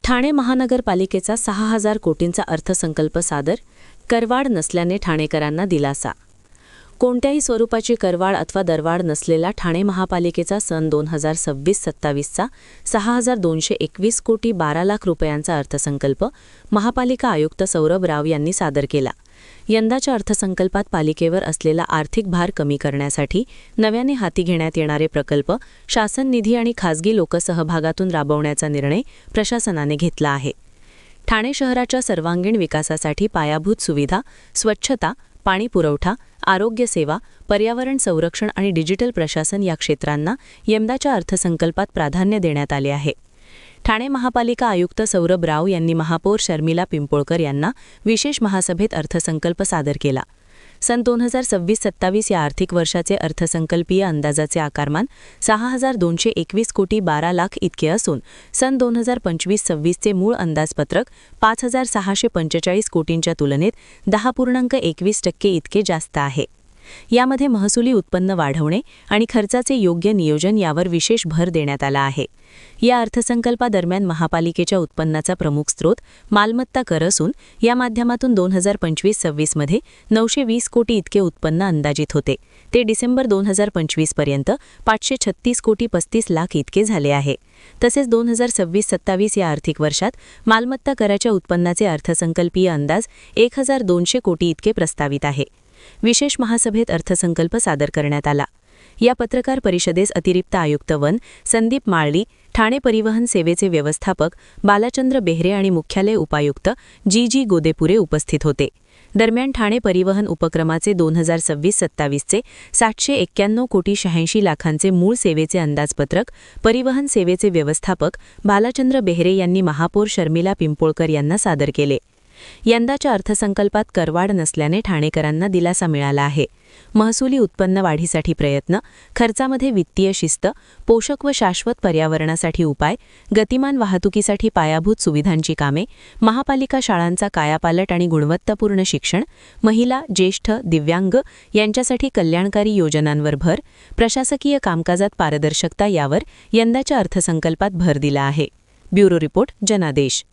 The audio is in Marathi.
ठाणे महानगरपालिकेचा 6,000 कोटींचा अर्थसंकल्प सादर, करवाढ नसल्याने ठाणेकरांना दिलासा. कोणत्याही स्वरूपाची करवाढ अथवा दरवाढ नसलेला ठाणे महापालिकेचा सन 2026-27चा 6,221 कोटी 12 लाख रुपयांचा अर्थसंकल्प महापालिका आयुक्त सौरभ राव यांनी सादर केला. यंदाच्या अर्थसंकल्पात पालिकेवर असलेला आर्थिक भार कमी करण्यासाठी नव्याने हाती घेण्यात येणारे प्रकल्प शासन निधी आणि खासगी लोकसहभागातून राबवण्याचा निर्णय प्रशासनाने घेतला आहे. ठाणे शहराच्या सर्वांगीण विकासासाठी पायाभूत सुविधा, स्वच्छता, पाणी पुरवठा, आरोग्य सेवा, पर्यावरण संरक्षण आणि डिजिटल प्रशासन या क्षेत्रांना यंदाच्या अर्थसंकल्पात प्राधान्य देण्यात आले आहे. ठाणे महापालिका आयुक्त सौरभ राव यांनी महापौर शर्मिला पिंपोळकर यांना विशेष महासभेत अर्थसंकल्प सादर केला. सन 2026-27 या आर्थिक वर्षाचे अर्थसंकल्पीय अंदाजाचे आकारमान 6,221 कोटी 12 लाख इतके असून सन 2025-26चे मूळ अंदाजपत्रक 5,645 कोटींच्या तुलनेत 10.21% इतके जास्त आहे. यामध्ये महसुली उत्पन्न वाढवणे आणि खर्चाचे योग्य नियोजन यावर विशेष भर देण्यात आला आहे. या अर्थसंकल्पादरम्यान महापालिकेच्या उत्पन्नाचा प्रमुख स्रोत मालमत्ता कर असून या माध्यमातून 2025-26 मध्ये 920 कोटी इतके उत्पन्न अंदाजित होते. ते डिसेंबर 2025 पर्यंत 536 कोटी 35 लाख इतके झाले आहे. तसेच 2026-27 या आर्थिक वर्षात मालमत्ता कराच्या उत्पन्नाचे अर्थसंकल्पीय अंदाज 1,200 कोटी इतके प्रस्तावित आहे. विशेष महासभेत अर्थसंकल्प सादर करण्यात आला. या पत्रकार परिषदेस अतिरिक्त आयुक्त वन संदीप माळली, ठाणे परिवहन सेवेचे व्यवस्थापक बालाचंद्र बेहरे आणि मुख्यालय उपायुक्त जी गोदेपुरे उपस्थित होते. दरम्यान ठाणे परिवहन उपक्रमाचे 2026-27चे 791 कोटी 86 लाखांचे मूळ सेवेचे अंदाजपत्रक परिवहन सेवेचे व्यवस्थापक बालाचंद्र बेहरे यांनी महापौर शर्मिला पिंपोळकर यांना सादर केले. यंदाच्या अर्थसंकल्पात करवाढ नसल्याने ठाणेकरांना दिलासा मिळाला आहे. महसुली उत्पन्न वाढीसाठी प्रयत्न, खर्चामध्ये वित्तीय शिस्त, पोषक व शाश्वत पर्यावरणासाठी उपाय, गतिमान वाहतुकीसाठी पायाभूत सुविधांची कामे, महापालिका शाळांचा कायापालट आणि गुणवत्तापूर्ण शिक्षण, महिला, ज्येष्ठ, दिव्यांग यांच्यासाठी कल्याणकारी योजनांवर भर, प्रशासकीय कामकाजात पारदर्शकता यावर यंदाच्या अर्थसंकल्पात भर दिला आहे. ब्युरो रिपोर्ट, जनादेश.